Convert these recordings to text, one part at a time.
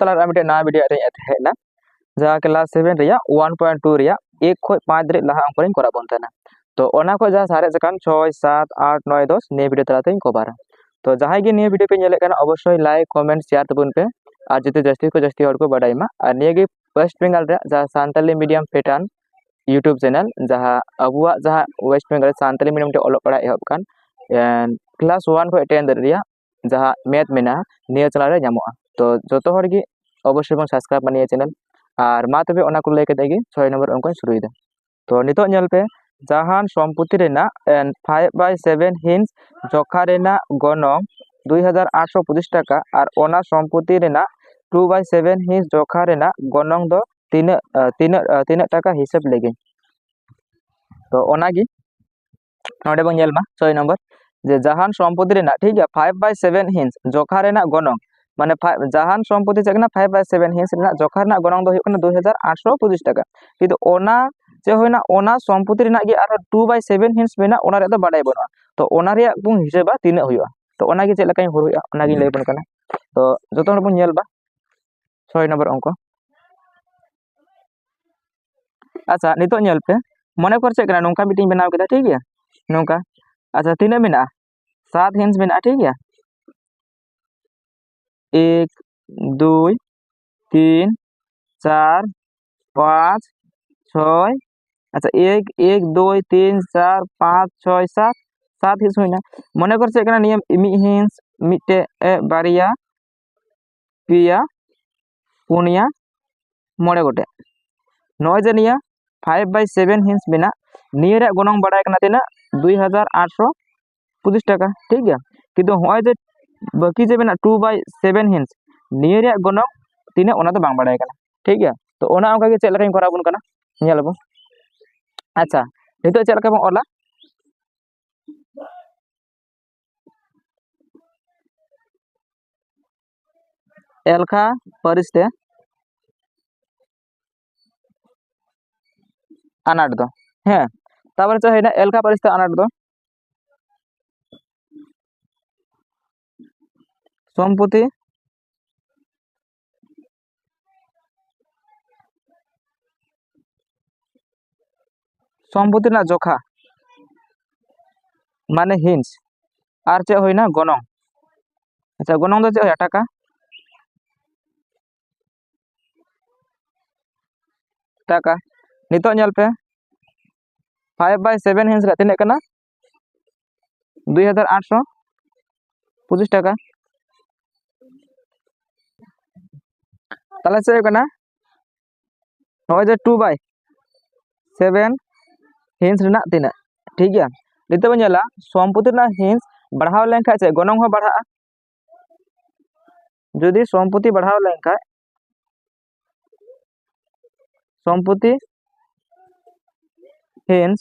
तला मिटे ना वीडियो रे हेना जहाँ क्लास 7 रिया 1.2 रिया 1 खो 5 रे लहा अंक करा बोन थाना तो ओना को जहाँ सारे जकान 6 7 8 9 10 ने वीडियो तलाते कभारा तो जहाँ गे ने वीडियो पे नेले काना अवश्य लाइक कमेंट शेयर तबन पे और जते जस्ती हर को बाडायमा और निये गे वेस्ट बेंगल रे जहाँ Santali medium pattern YouTube channel जहाँ अबुआ जहाँ वेस्ट बेंगल सानताली मीडियम ते ओलो पड़ा एहब कान क्लास 1 को 10 रिया जहाँ मैथ मेना निये चैनल रे ᱧᱟᱢᱚᱜᱼᱟ तो जतो हर गे अवश्य बन सब्सक्राइब निये चैनल और मा तबे ओना को लay कते गे 6 नंबर अंक शुरुइदा तो नितो नेल पे जहान सम्पत्ति रेना 5/7 हिंस जोखा रेना गनंग 2825 टाका और ओना सम्पत्ति रेना 2/7 हिंस जोखा रेना गनंग दो तीन टाका हिसाब लेगे तो ओना गे नोडे बन नेल मा 6 नंबर जे जहान सम्पत्ति रेना ठीक है 5/7 हिंस जोखा रेना गनंग माने जहान सम्पत्ति चेकना 5/7 हिंस रेना जोखा रेना गनंग दो हुकना 2825 टाका किंतु ओना जे होइना ओना सम्पत्ति रेना गे आरो 2/7 हिंस मेना ओना रे दो बाडाय बनुआ तो ओना रे बुन हिसाबा तीना हुआ तो ओना गे चेक लकाय होरुया ओना गे लay बन कना तो जतो हर बुन नेल बा 6 नंबर अंक अच्छा नितो नेल पे मने कर चेक कना नोंका मिटिंग बनाव केदा ठीक है नोंका अच्छा तीना मेना 7 हिंस मेना ठीक है 1 2 3 4 5 6 अच्छा 1 1 2 3 4 5 6 7 7 हिंस होइना मने कर चेक कना नियम मि हिंस मिटे बारिया पिया पुनिया मोड़े गोटे नय जे निया 5/7 हिंस बिना निये रे गनंग बाडाय कना तिना 2825 टाका ठीक है किंतु होय जे बाकी जे बिना 2/7 हिंस निये रे गनंग तिना ओना तो बांग बाडाय कना ठीक है तो ओना ओका गे चेक लकाय करा बुन कना नेलबो अच्छा नितो चेक लका बन ओला एलखा परिस्ते अनाट दो हाँ तापर चाहे एलखा परिस्ते अनाट दो सम्पत्ति सम्पत्ति ना जोखा माने हिंस और चे होइना गनंग अच्छा गनंग दो चे होया टाका टाका नितो नेल पे 5/7 हिंस रे तिने कना 2825 टाका ताले से कना नय जे 2/7 हिंस रेना तिना ठीक है नितो बनेला सम्पत्ति ना हिंस बढ़ाव लेनखा चे गनंग हो बढ़ा जदि सम्पत्ति बढ़ाव लेनखा सम्पत्ति हिंस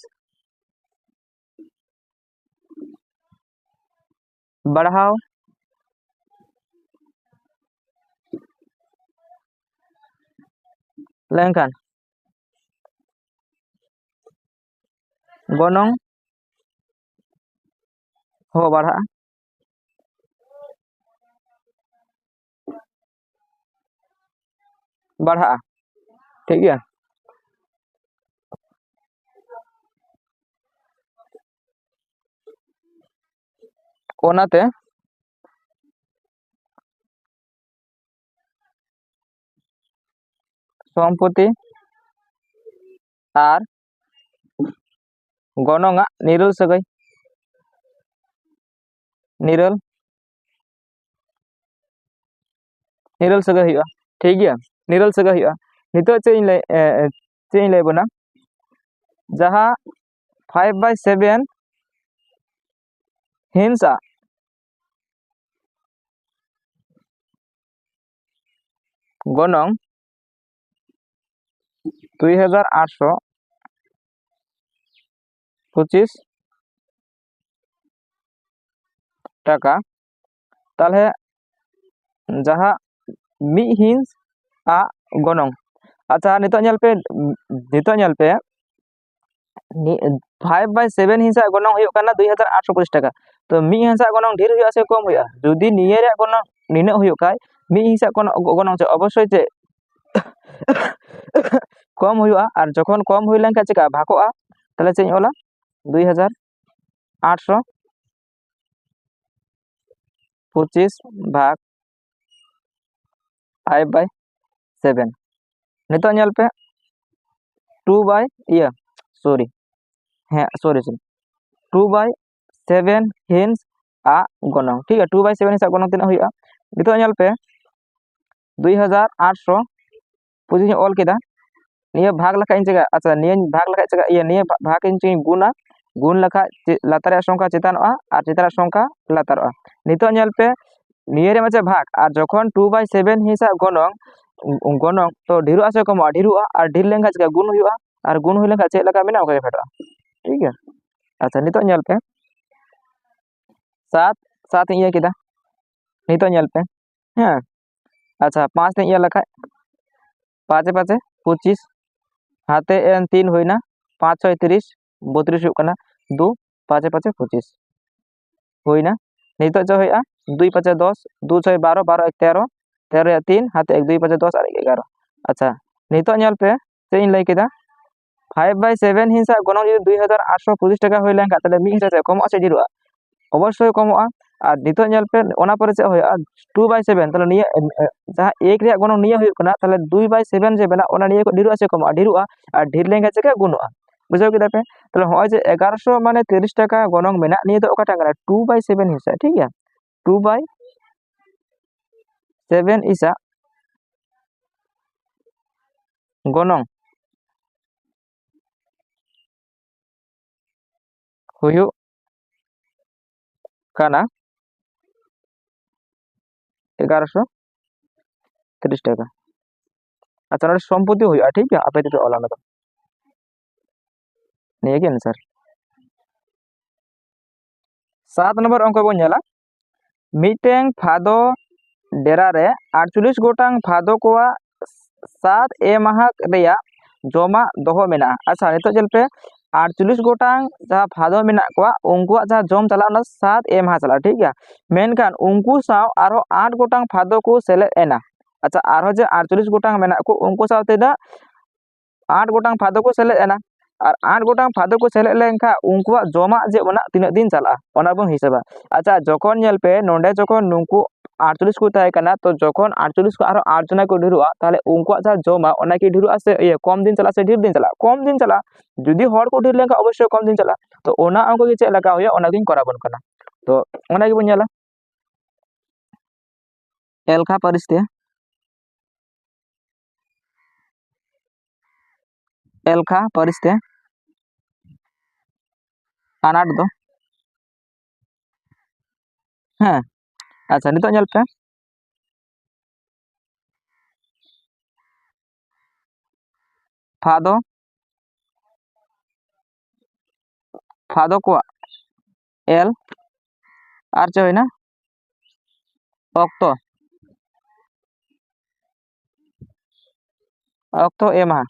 बढ़ाव लेनखान गनंग हो बढ़ा बढ़ा ठीक है ओनाते सम्पत्ति और गनंगा निरल सगै निरल निरल सगै हुआ ठीक है निरल सगै हुआ नितो चे लय बना जहाँ 5/7 हिंसा गनंग 2825 टाका ताले जहाँ मी हिंस आ गनंग अच्छा नितो नेल पे 5/7 हिंसा गनंग हुयो काना 2825 टाका तो मी हिंसा गनंग ढेर हुयो से कम हुयो जदि निये रे गनंग निना हुयो खाय मी हिसाब गणों चे अवश्य चे कम हुआ और जखन कम हुई लेन चिका भागोआ ताले चे ओला 2825 भाग 5/7 नितो नेल पे 2 बाय सॉरी हाँ सॉरी 2/7 हिंस आ गणों ठीक है 2/7 हिंस गणों तीना हुआ नितो नेल पे 2800 पुजी ऑल केदा निया भाग लखा इन जगह अच्छा निया भाग लखा जगह ये निया भाग इन जगह गुना गुण लखा लातार संख्या चितानोआ और चितार संख्या लातारोआ नितो नेल पे निया रे मचे भाग और जखन 2/7 हिंसा गणों गणों तो ढेरुआ से कमोआ ढेरुआ और ढेर लेंखा जगह गुण हुआ और गुण हुई लेंखा चे लगा मेना ओके फेटोआ ठीक है अच्छा नितो नेल पे 7 7 इया केदा नितो नेल पे हाँ अच्छा 5 ते इया लखा 5 5 25 हाथे एन 3 होइना 5 6 30 32 हुई कना 2 5 5 25 होइना नितो जो होया 2 5 10 2 6 12 12 1 13 13 3 हाथे 1 2 5 10 और 11 अच्छा नितो नेल पे से इन लई केदा 5/7 हिंसा गणों जो 2825 टाका होई लेन ताले मी हिंसा से कमोआ से ढेरुआ अवश्य कमोआ और नितो नेल पे ओना पर से होया 2/7 ताले निया जहां एक रे गणों निया हुई कना ताले 2/7 जे बना ओना निया को ढेरुआ से कमोआ ढेरुआ और ढेर लेन से गुणोआ बुझाव केदा पे ताले होय जे 1100 माने 30 टाका गणों मेना निया तो ओकाटा कना 2/7 हिंसा ठीक है 2/7 इसा गणों हुयु काना 1130 टाका अच्छा नोडे सम्पत्ति हुआ ठीक है आपे तो ओला तो निया के आंसर 7 नंबर अंक बन नेला मीटेंग फादो डेरा रे 48 गोटांग फादो कोआ 7 एमाहक रेया जमा दोहो मेना अच्छा नितो जल पे 48 गोटांग जहाँ फादो मेना कोआ उनको जहाँ जम चला 7 एमाह चला ठीक है मेनकान उनको साव आरो 8 गोटांग फादो को सेले एना अच्छा आरो जे 48 गोटांग मेना को उनको साव तेदा 8 गोटांग फादो को सेले एना और 8 गोटांग फादो को सेले लेंखा उनको जमा जे ओना तीना दिन चला ओना बन हिसाबा अच्छा जखन नेल पे नोंडे जखन नुंकु 48 को तय कना तो जखन 48 को आरो 8 जना को ढेरुआ ताले उनको जहाँ जमा ओना की ढेरुआ से ये कम दिन चला से ढेर दिन चला कम दिन चला जुदी हर को ढेर लेंखा अवश्य कम दिन चला तो ओना अंक के चे लगा होया ओना गिन करा बन कना तो ओना गे बन नेला एलखा परिस्ते एलखा परिस्ते अनाट दो हाँ अच्छा नितो नेल पे फादो फादो को एल आर चे होइना ऑक्टो ऑक्टो एमा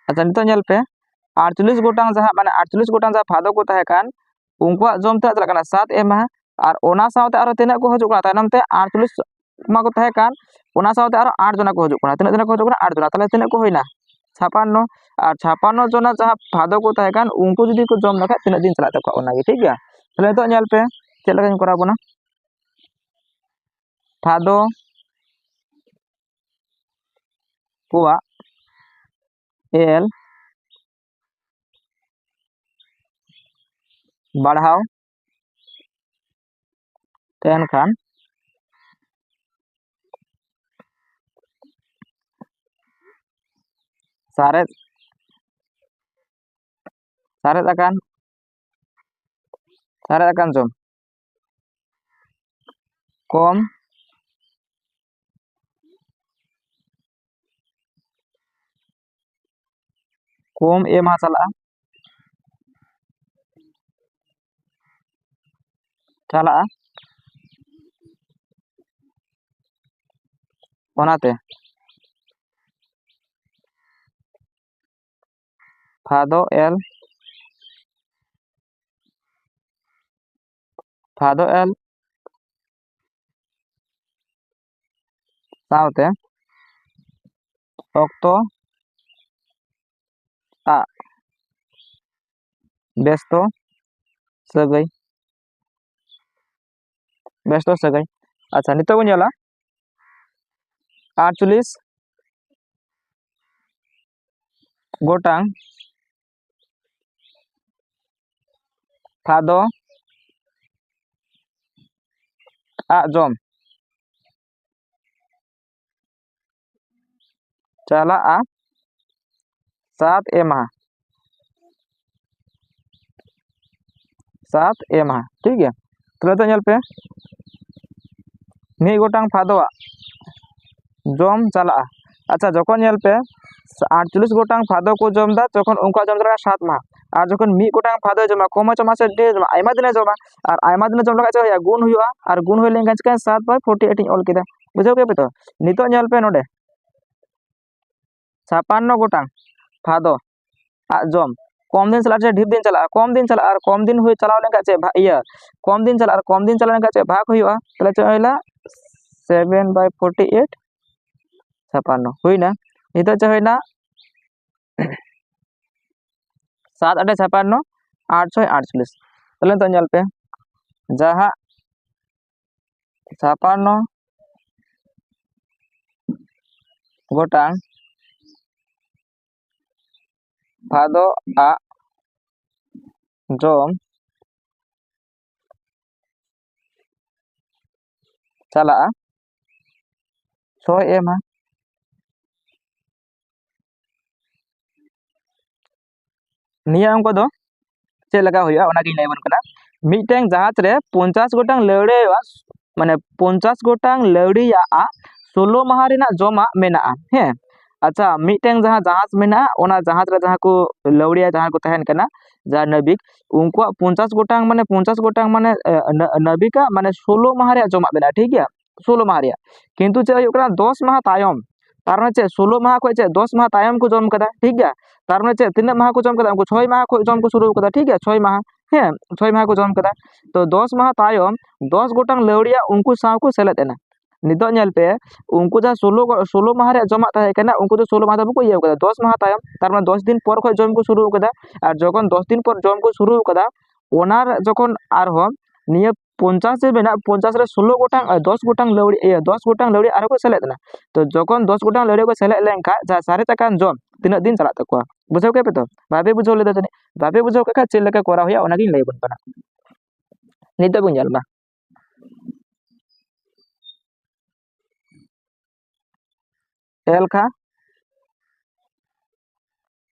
अच्छा नितो नेल पे 48 गोटांग जहाँ माने 48 गोटांग जहाँ फादो को तहे कान उनको जम ते चला 7 एमा और ओना सावते आरो तिना को हजु कना तायनम ते 48 मा को तहे कान ओना सावते आरो 8 जना को हजु कना तिना जना को हजु कना 8 जना ताले तिना को होइना 56 और 56 जना जहाँ फादो को तहे कान उनको जदी को जम लखा तिना दिन चला तको ओना गे ठीक गया ताले तो नेल पे चेक लगा करा बोना फादो कोआ एल बढ़ाओ तेन खान सारे सारे akan jom kom kom e ma chala onate fado l सावते ऑक्तो आ बेस्तो सगई बेस्तो सगई। अच्छा नितो बन जाला 48 गोटांग फादो आ जम चला आ 7 एमा 7 एमा ठीक है। तो तो ñल पे मी गोटांग फादो जम चला। अच्छा जखन ñल पे 48 गोटांग फादो को जम दा तखन उनका जम दरा 7 माह और जखन मी गोटांग फादो जमा कम जमा से डे जमा आयमा दिन जमा और आयमा दिन जम लगा से गुण हुआ और गुण होय लेन चिका 7 बाय 48 इन ऑल केदा बुझाव के पे तो नितो ñल पे नोडे 56 गोटांग फादो आ जम कम दिन चला ढेर दिन चला कम दिन चला और कम दिन हुई चलाव लेन चे इया कम दिन चला और कम दिन चला लेन चे भाग हुआ तले चला 7 बाय 48 56 हुईना नितो चे हुईना 7 8 56 8 6 48 तले तो ñल पे जहाँ 56 गोटांग फादो आ जम चला 6 एमा निया उनको दो चे लगा हुआ ओना की लाइबन कना मीटें जहाज रे 50 गोटांग लौड़े माने 50 गोटांग लौड़िया 16 माह रेना जमा मेना हे। अच्छा मीटें जहां जहाज मेना ओना जहाज रे जहां को लौड़िया जहां को तहन कना जहां नबिक उनको 50 गोटांग माने नबिका माने 16 माह रे जमा मेना ठीक है 16 माह रे किंतु चे 10 माह तायम तारने चे 16 माह को चे 10 माह तायम को जम कदा ठीक है तारने चे तीन माह को जम कदा उनको 6 माह को जम को शुरू कदा ठीक है 6 माह हे 6 माह को जम कदा तो 10 माह तायम 10 गोटांग लौड़िया उनको साव को सेलेद एना नितो ñल पे उनको जहाँ 16 माह रे जमा ताहे कना उनको तो 16 माह दा को इया कदा 10 माह तायम तार माने 10 दिन पर को जम को शुरू कदा और जखन 10 दिन पर जम को शुरू कदा ओनार जखन आर हो निया 50 से बेना 50 रे 16 गोटांग 10 गोटांग लौड़ी 10 गोटांग लौड़ी आरो को सेलेद ना तो जखन 10 गोटांग लौड़ी को सेलेद लेनखा जा सारे तकान जम तीना दिन चला तकवा बुझाव के पे तो भाबे बुझाव लेदा तने भाबे बुझाव का चे लेका करा हुआ ओना गिन लई बन कना नितो बुन ñल बा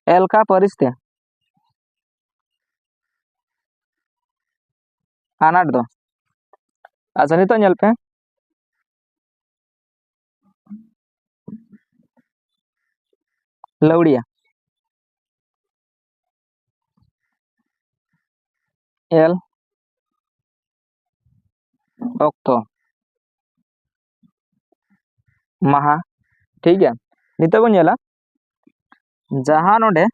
एलका परिस्ते आनाट दो। अच्छा नितो ñल पे लौड़िया एल ऑक्टो महा ठीक है नितो बन ñला जहां नोडे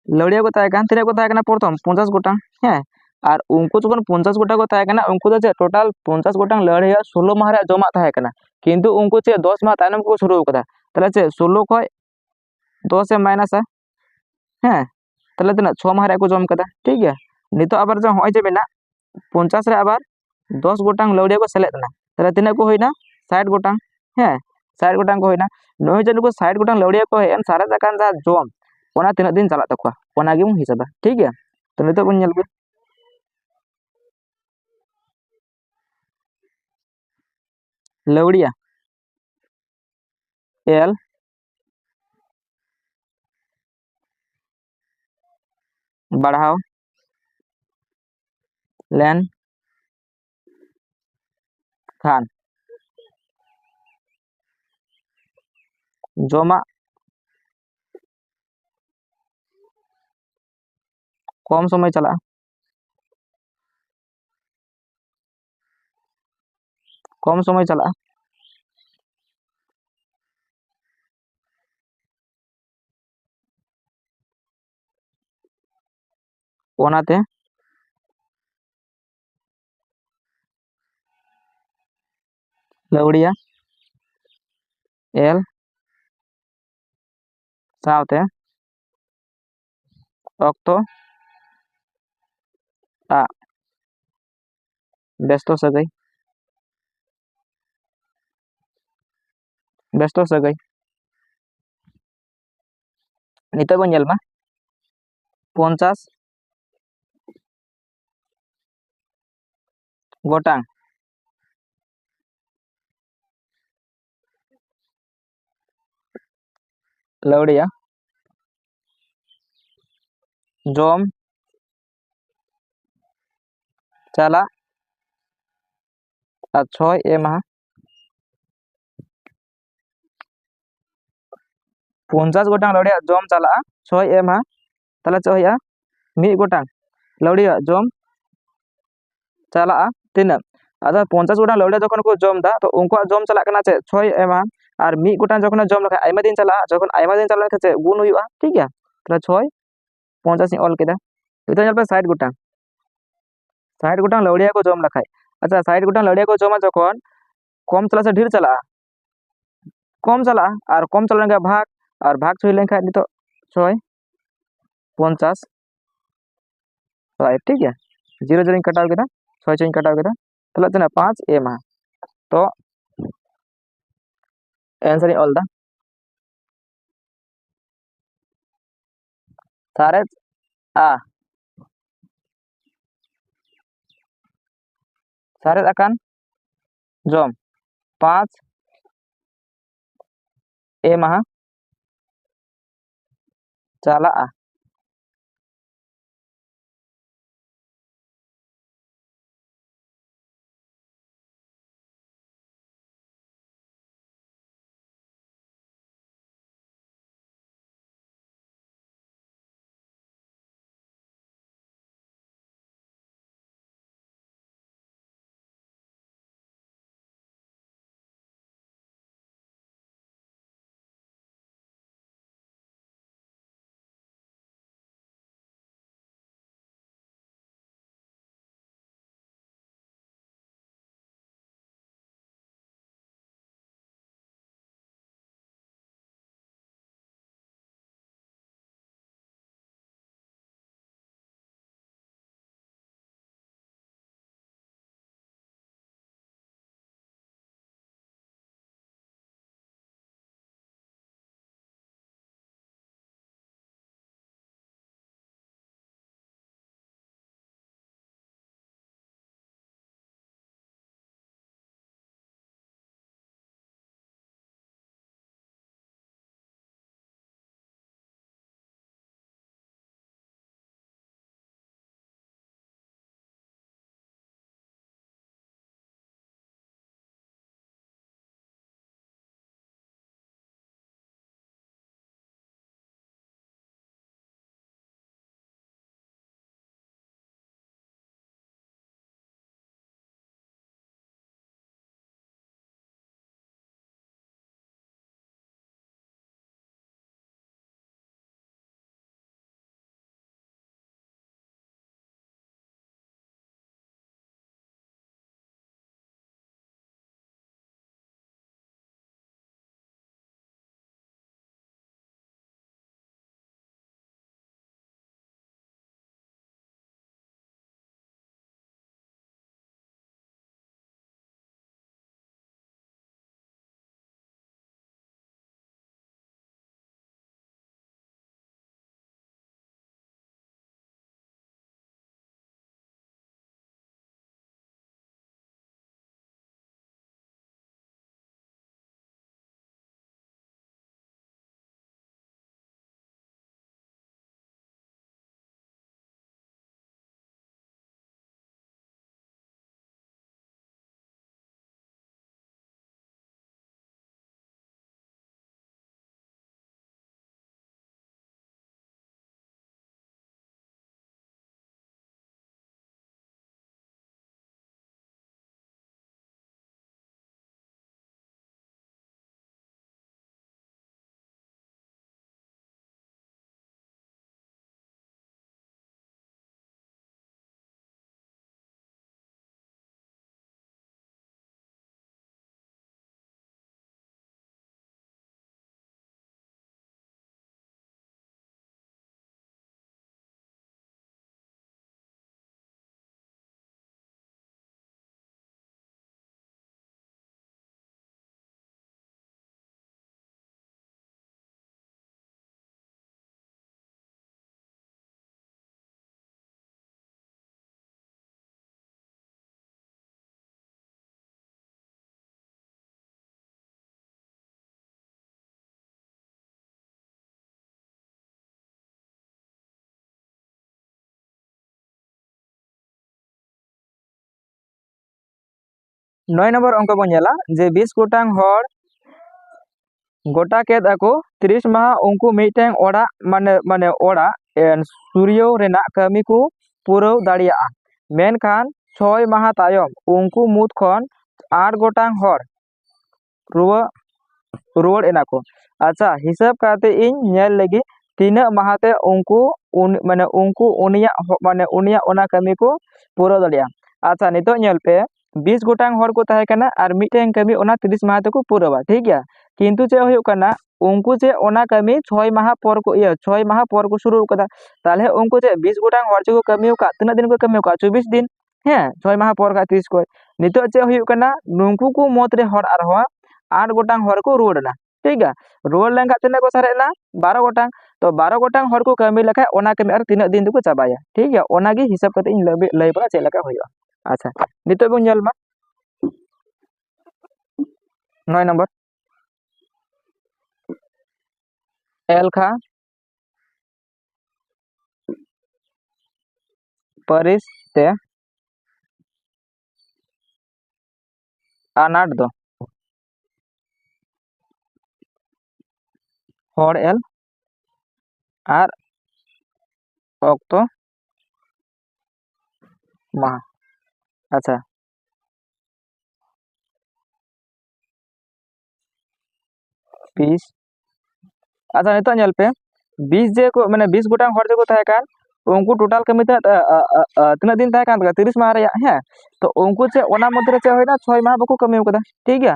लौड़िया को ताहे कान तिना को ताहे कना प्रथम 50 गोटांग हे और उनको जखन 50 गोटा को ताहे कना उनको तो टोटल 50 गोटांग लौड़िया 16 माह रे जमा ताहे कना किंतु उनको चे 10 माह तायनम को शुरू कदा तले चे 16 खय 10 से माइनस हे तले तना 6 माह रे को जम कदा ठीक है नितो आबार जो होय जे बेना 50 रे आबार 10 गोटांग लौड़िया को सेलेद ना तले तिना को होइना 60 गोटांग हे 60 गोटांग को होइना नय जन को 60 गोटांग लौड़िया को हेन सारे जाकान जा जम ओना तीना दिन चला तकवा ओना गे हिसाबा ठीक है। तो नितो बन ñल पे लौड़िया एल बढ़ाओ लेन खान जमा कम समय चला कम समय चला ओनाते लौड़िया L साउते ऑक्टो आ बेस्तो सगई नितो बन मा 50 गोटांग लौड़िया जॉम चला आ 6 एमा 50 गोटांग लौड़िया जॉम चला 6 एमा तला चोया मी गोटांग लौड़िया जॉम चला तीन अदा 50 गोटांग लौड़िया जखन को जॉम दा तो उनको जॉम चला कना चे 6 एमा और मी गोटांग जखन जॉम लखा आइमा दिन चला जखन आइमा दिन चला चे गुण हुआ ठीक है तला 6 50 नी ऑल केदा तो यहाँ पे 60 गोटांग 60 गोटांग लौड़िया को जॉम लखाय अच्छा 60 गोटांग लौड़िया को जॉमा जखन कम चला से ढेर चला कम चला और कम चला भाग और भाग छुई लेखा नितो 6 50 ठीक है 0 0 कटाव केदा 6 6 कटाव केदा तला तना 5 एमा तो आंसर ऑल दा सारे आ सारे akan जॉम 5 एमा चला 9 नंबर अंक बन नेला जे 20 गोटांग हर गोटा केद ako 30 माह उनको मिटeng ओड़ा माने माने ओड़ा सूर्यो रेना कमी को पुरव दाड़िया मेनखान 6 माह तायम उनको मुद खन 8 गोटांग हर रुआ रुआड़ एना को अच्छा हिसाब काते इन नेल लगी तीना माहते उनको माने उनको उनिया ओना कमी को पुरव दाड़िया अच्छा नितो नेल पे 20 गोटांग हर को ताहे कना और मिटeng कमी ओना 30 माह ते को पुरवा ठीक गया किंतु चे हुयो कना उनको चे ओना कमी 6 माह पर को 6 माह पर को शुरू कदा ताले उनको चे 20 गोटांग हर को कमी का तना दिन को कमी का 24 दिन हैं 6 माह पर का 30 को नितो चे हुयो कना नुंकु को मत रे हर आरवा 8 गोटांग हर को रुआड़ना ठीक गया रुआड़ लेंगा तना को सारेना 12 गोटांग तो 12 गोटांग हर को कमी लखा ओना कमी और तीना दिन को चाबाया ठीक गया ओना गे हिसाब करते इन लई बड़ा चे लका हुयो अच्छा नितो बन नेल मा 9 नंबर एलखा परिस ते आनाट दो हर एल और ऑक्टो माह अच्छा 20 अच्छा नितो नेल पे 20 जे को माने 20 गोटांग हर जे को ताहे कान उनको टोटल कमी तना दिन ताहे कान 30 माह रे हैं तो उनको चे ओना मध्य चे होइना 6 माह बको कमी कदा ठीक गया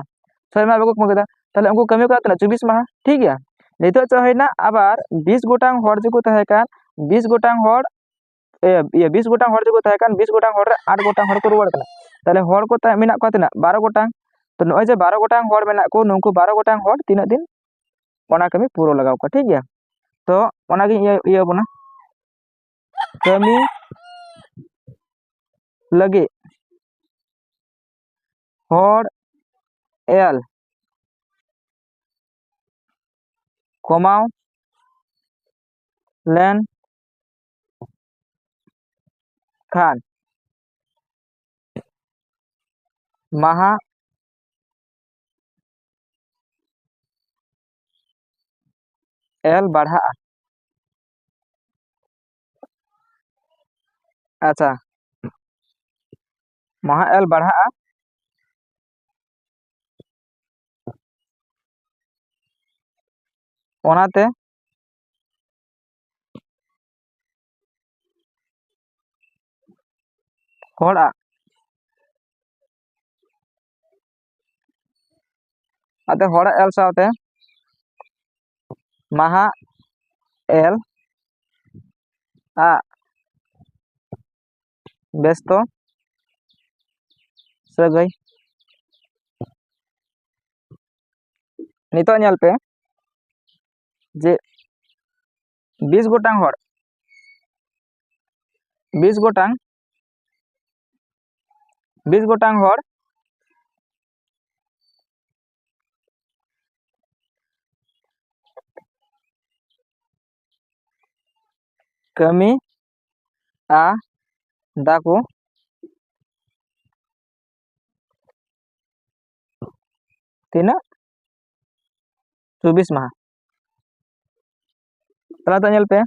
6 माह बको कमी कदा ताले उनको कमी का तना 24 माह ठीक गया नितो चे होइना आबार 20 गोटांग हर जे को ताहे कान 20 गोटांग हर ये 20 गोटांग हर जे को ताहे कान 20 गोटांग हर रे 8 गोटांग हर को रुआड़ कना ताले हर को ताहे मेना को तना 12 गोटांग तो नय जे 12 गोटांग हर मेना को नुंको 12 गोटांग हर तीना दिन ओना कमी पूरा लगाव को ठीक गया तो ओना गे ये बना कमी लगे हर एल कमाव लेन खान माहा एल बढ़ा अच्छा माहा एल बढ़ा ओनाते हड़ा आते हड़ा एल सावते माहा एल आ बेस्तो सगई नितो नेल पे जे 20 गोटांग हर 20 गोटांग 20 गोटांग हर कमी आ दाको तीना 24 माह तला तो नेल पे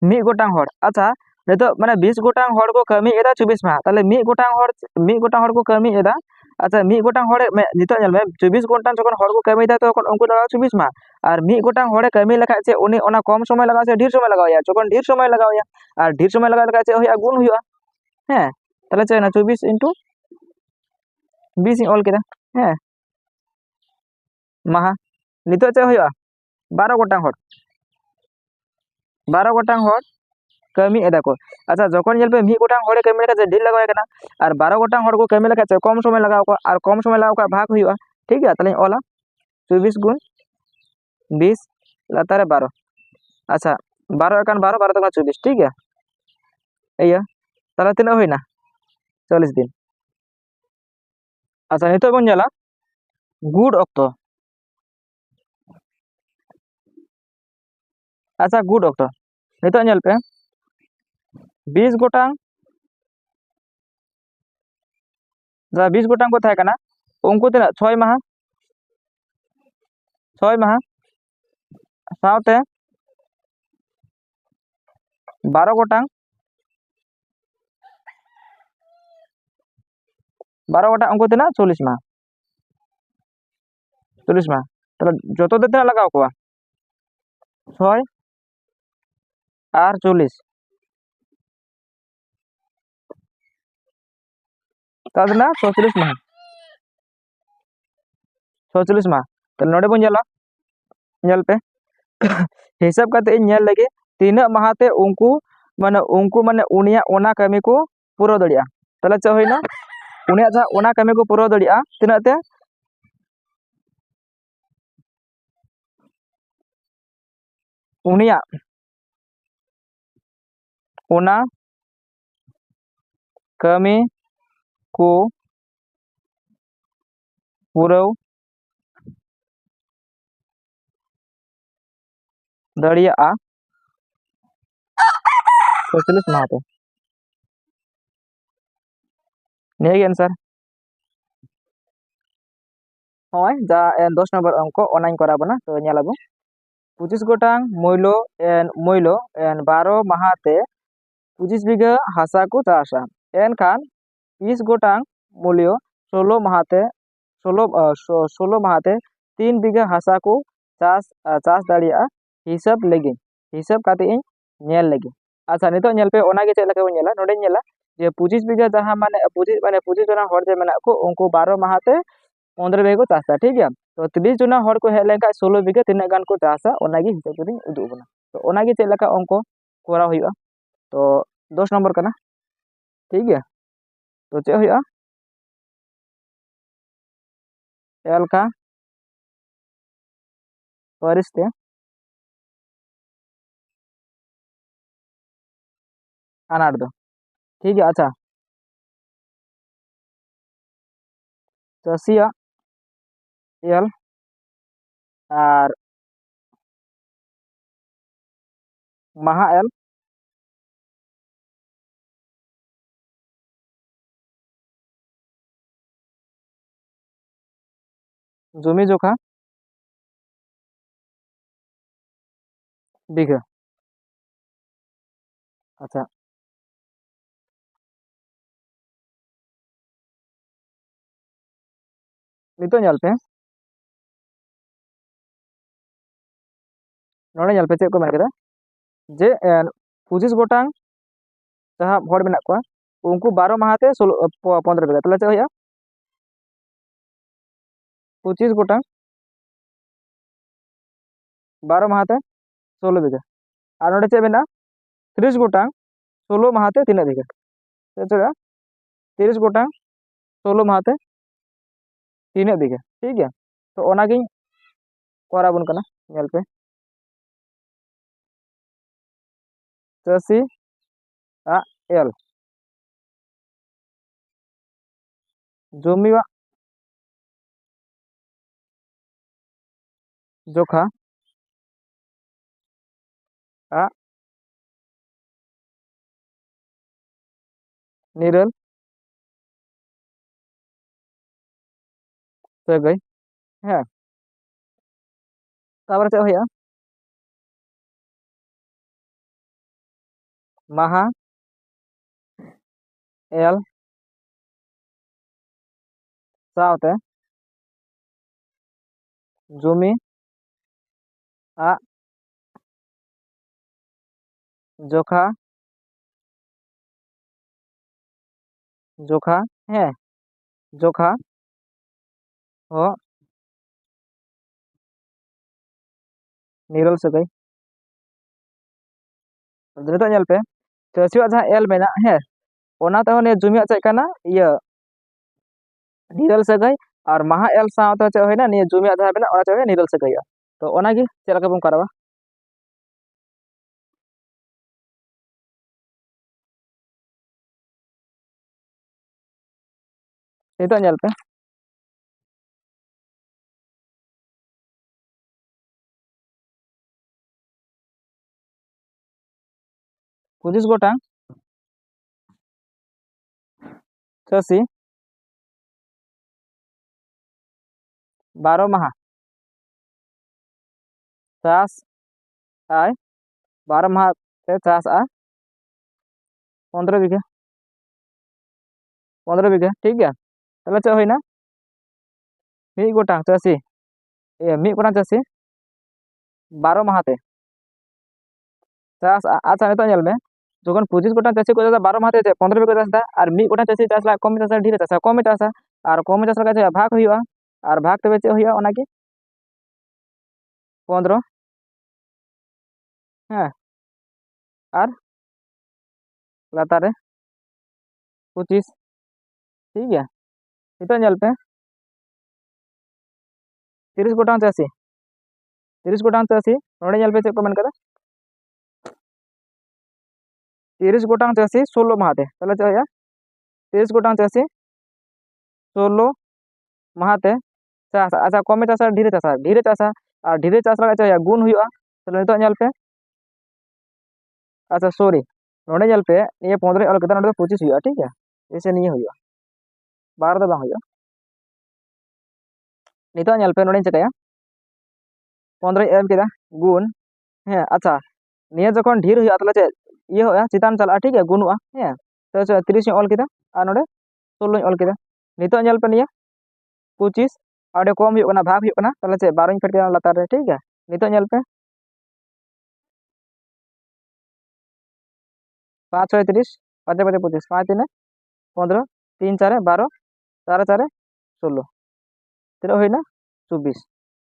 मी गोटांग हर अच्छा नितो माने 20 गोटांग हर को कमी एदा 24 माह ताले मी गोटांग हर को कमी एदा अच्छा मी गोटांग हर नितो नेल में 24 गोटांग जखन हर को कमी दा तो उनको लगा 24 माह और मी गोटांग हर कमी लखा से उनी ओना कम समय लगा से ढेर समय लगाव या जखन ढेर समय लगाव या और ढेर समय लगा लगा से होया गुण हुआ हैं ताले चे ना 24 इंटू 20 इन ऑल केदा हैं माह नितो चे होया 12 गोटांग हर 12 गोटांग हर कमी एदा को अच्छा जखन नेल पे मी गोटांग हर कमी लगा ढेर लगाव कना और 12 गोटांग हर को कमी लगा से कम समय लगाव को और कम समय लगाव का भाग हुआ ठीक है ताले ओला 24 गुण 20 लातारे 12 अच्छा 12 एकान 12 12 तक 24 ठीक है iya ताले तना होइना 40 दिन अच्छा नितो बन जाला गुड ऑक्टो अच्छा गुड ऑक्टो नितो नेल पे 20 गोटांग जहाँ 20 गोटांग को थाहे कना उनको तना 6 माह 6 माह सावते 12 गोटांग 12 गोटांग उनको तना 40 माह 40 माह तब जो तो तना लगाओ को 6 और 40 तदना 46 माह 46 माह तो नोडे बन जाला ñel पे हिसाब करते इन ñel लगे तीना माहते उनको माने उनिया ओना कमी को पूरा दड़िया तले च होइना उनिया जहाँ ओना कमी को पूरा दड़िया तीना ते उनिया ओना कमी को पूरा दड़िया 46 माहते नहीं आंसर होय जा 10 नंबर अंक ओनाइन करा बना तो ñelaबो 25 गोटांग मैलो एन 12 माहते 25 बीघा हासा को चाषा एनखान 20 गोटांग मूल्य 16 माहते 16 माहते 3 बीघा हासा को चाष चाष दाड़िया हिसाब लगे हिसाब काते इन ñel लगे अच्छा नितो ñel पे ओना गे चेक लगे ñela नोडे ñela जे 25 बीघा जहां माने 25 जना हर जे मेना को उनको 12 माहते 15 बीघा को चाषा ठीक है तो 30 जना हर को हेले का 16 बीघा तीना गान को चाषा ओना गे हिसाब करी उदु बना तो ओना गे चेक लगा अंक कोरा हुआ तो 10 नंबर करना ठीक है तो चे हुआ एल का परिस्ते अनाट दो ठीक है अच्छा चासिया एल और महा एल जमी जोखा बीघा अच्छा नितो ñel पे नोडे ñel पे चेक को मेन केदा जे 25 गोटांग जहाँ हर मेना को उनको 12 माहते 15 बीघा तले चे हुआ 25 गोटांग 12 माहते 16 बीघा और नोडे चे मेना 30 गोटांग 16 माहते 3 बीघा चे 30 गोटांग 16 माहते 3 बीघा ठीक है तो ओना गिन कोरा बुन कना ñel पे चासी आ एल जमी जोखा आ निरल सगई है तापर चे हुआ महा एल सावते जमी आ जोखा जोखा है जोखा हो निरल सगई नितो ñel पे चासिया जहाँ एल मेना है ओना तो ने जुमिया चेक कना ये निरल सगई और महा एल सावते चे होइना ने जुमिया जहाँ मेना ओना चे निरल सगई तो ओना गी चेलका बन करवा नितो ñel पे 25 गोटांग चासी 12 माह चास आय 12 माह ते चास आ 15 बीघा 15 बीघा ठीक गया तले चे होइना मी गोटांग चासी मी गोटांग चासी 12 माह ते चास अच्छा नितो नेल में जखन 25 गोटांग चासी को 12 माह ते 15 बीघा चास दा और मी गोटांग चासी चास ला कम चास ढेर चास कम चासा और कम चास लगा भाग हुआ और भाग तबे चे हुआ ओना की 15 हाँ और लातार रे 25 ठीक है नितो नेल पे 30 गोटांग चासी 30 गोटांग चासी नोडे नेल पे चे को मेन कदा 30 गोटांग चासी 16 माह ते तले चे होया 30 गोटांग चासी 16 माह ते चास अच्छा कम चासा ढेर चासा और ढेर चास लगा चे गुण हुआ तले नितो नेल पे अच्छा सॉरी नोडे नेल पे ये 15 ऑल केदा नोडे 25 हुआ ठीक है ऐसे नहीं हुआ 12 दो बांग हुआ नितो नेल पे नोडे चिकाया 15 एम केदा गुण हाँ अच्छा निया जखन ढेर हुआ तले चे ये होया चितान चला ठीक है गुणुआ हाँ तो 30 ऑल केदा और नोडे 16 ऑल केदा नितो नेल पे निया 25 और कम हुआ भाग हुआ तले चे 12 फेट केदा लातार रे ठीक है नितो नेल पे 5 6 30 5 5 25 5 3 15 3 4 12 4 4 16 तीन होइना 24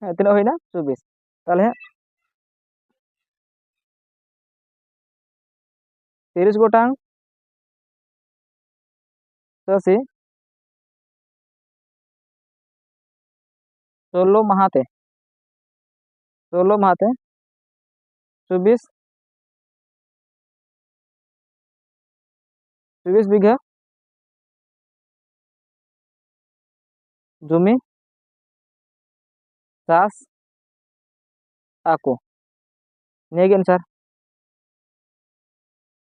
हाँ तीन होइना 24 ताले 30 गोटांग चासी 16 माह ते 24 24 बीघा जमी चास आको नेगे सर